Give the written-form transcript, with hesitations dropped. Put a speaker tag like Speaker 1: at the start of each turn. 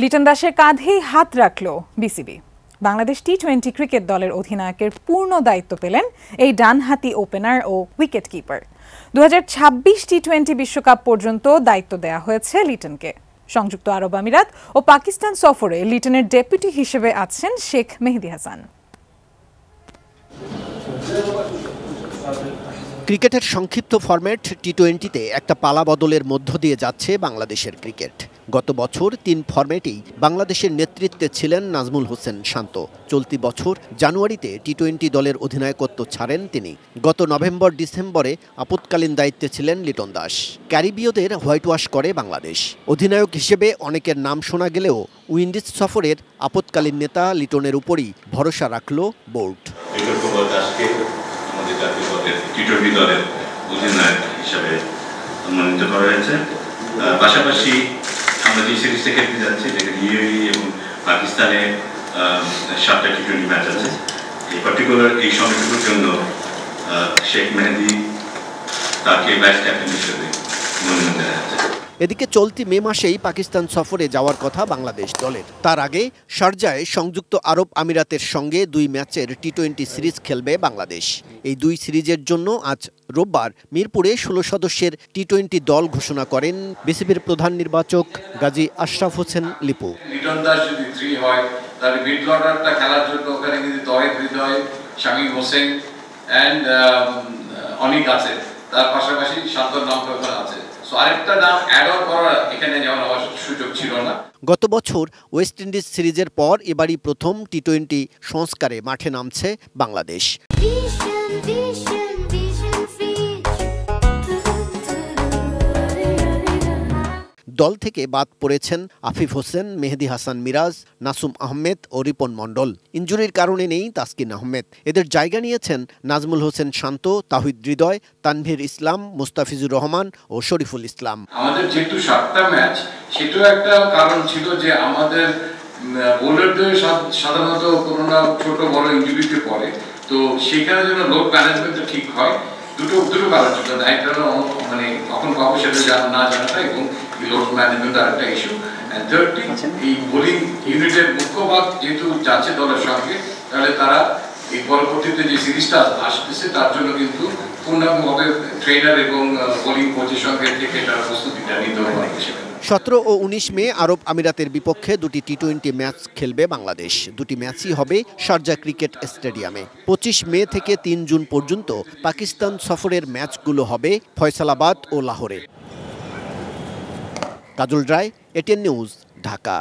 Speaker 1: লিটন দাসের কাঁধেই হাত রাখল বিসিবি। বাংলাদেশ টি-20 ক্রিকেট দলের অধিনায়কের পূর্ণ দায়িত্ব পেলেন এই ডানহাতি ওপেনার ও উইকেট কিপার। 2026 টি-20 বিশ্বকাপ পর্যন্ত দায়িত্ব দেয়া হয়েছে লিটনকে। সংযুক্ত আরব আমিরাত ও পাকিস্তান সফরে লিটনের ডেপুটি হিসেবে আছেন শেখ মেহেদী হাসান।
Speaker 2: ক্রিকেটের সংক্ষিপ্ত ফরম্যাট টি-20তে একটা পালা বদলের মধ্য দিয়ে যাচ্ছে বাংলাদেশের ক্রিকেট। গত বছর 3 ফরম্যাটেই বাংলাদেশের নেতৃত্বে ছিলেন নাজমুল হোসেন শান্ত। চলতি বছর জানুয়ারিতে টি-20 দলের অধিনায়কত্ব ছাড়েন তিনি। গত নভেম্বর ডিসেম্বরে আপৎকালীন দায়িত্বে ছিলেন লিটন দাস। ক্যারিবীয়দের হোয়াইট ওয়াশ করে বাংলাদেশ। অধিনায়ক হিসেবে অনেকের নাম শোনা গেলেও উইন্ডিজ সফরের আপৎকালীন নেতা লিটনের উপরই ভরসা রাখল বোর্ড।
Speaker 3: টি-20 দলের অধিনায়ক হিসাবে মনোনীত করা হয়েছে। পাশাপাশি আমরা যে সিরিজটা খেলতে যাচ্ছি ইউএই এবং পাকিস্তানে 7টা টি-20 ম্যাচ আছে। এই পার্টিকুলার এই সময়টুকুর জন্য শেখ মেহেদী তাকে ভাইস ক্যাপ্টেন হিসেবে মনোনীত করা হয়েছে।
Speaker 2: এদিকে চলতি মে মাসেই পাকিস্তান সফরে যাওয়ার কথা বাংলাদেশ দলের। তার আগে শারজায় সংযুক্ত আরব আমিরাতের সঙ্গে 2 ম্যাচের টি-20 সিরিজ খেলবে বাংলাদেশ। এই 2 সিরিজের জন্য আজ রোববার মিরপুরে 16 সদস্যের টি-20 দল ঘোষণা করেন বিসিবির প্রধান নির্বাচক গাজী আশরাফ হোসেন লিপু।
Speaker 4: লিটন দাস যদি 3 হয় তাহলে মিড অর্ডারটা খেলার জন্য ওখানে কিন্তু তহিদ হৃদয়, শামীম হোসেন এন্ড অনিক আছে। তার পাশাপাশি শান্তর নাম আছে। আরেকটা নাম অ্যাড অন করার এখানে যেমন সুযোগ ছিল না।
Speaker 2: গত বছর ওয়েস্ট ইন্ডিজ সিরিজের পর এবারই প্রথম টি-20 সংস্কারে মাঠে নামছে বাংলাদেশ। দল থেকে বাদ পড়েছেন আফিফ হোসেন, মেহেদী হাসান মিরাজ, নাসুম আহমেদ ও রিপন মণ্ডল। ইনজুরির কারণে নেই তাসকিন আহমেদ। এদের জায়গা নিয়েছেন নাজমুল হোসেন শান্ত, তাহিদ হৃদয়, তানভীর ইসলাম, মুস্তাফিজুর রহমান ও শরীফুল ইসলাম।
Speaker 4: আমাদের যেহেতু 7টা ম্যাচ, সেটাও একটা কারণ ছিল যে আমাদের বোলারদের সাধারণত কোনো না ছোট বড় ইনজুরিতে পড়ে, তো সেখানে যেন লোড ম্যানেজমেন্টটা ঠিক হয়। দুটো কারণ ছিল। একটা মানে কখন পাবো সেটা না জানাটা এবং লোড ম্যানেজমেন্ট আর একটা ইস্যু। থার্ডটি এই বোলিং ইউনিটের মুখ্য ভাগ যেহেতু যাচ্ছে দলের সঙ্গে, তাহলে তারা এই পরবর্তীতে যে সিরিজটা আসতেছে তার জন্য কিন্তু পূর্ণাঙ্গভাবে ট্রেনার এবং বোলিং কোচের সঙ্গে থেকে তার প্রস্তুতিটা নিতে হবে।
Speaker 2: 17 ও 19 মে আরব আমিরাতের বিপক্ষে 2টি টি-20 ম্যাচ খেলবে বাংলাদেশ। 2টি ম্যাচই হবে শারজা ক্রিকেট স্টেডিয়ামে। 25 মে থেকে 3 জুন পর্যন্ত পাকিস্তান সফরের ম্যাচগুলো হবে ফয়সালাবাদ ও লাহোরে। কাজল রায়, এটিএন নিউজ, ঢাকা।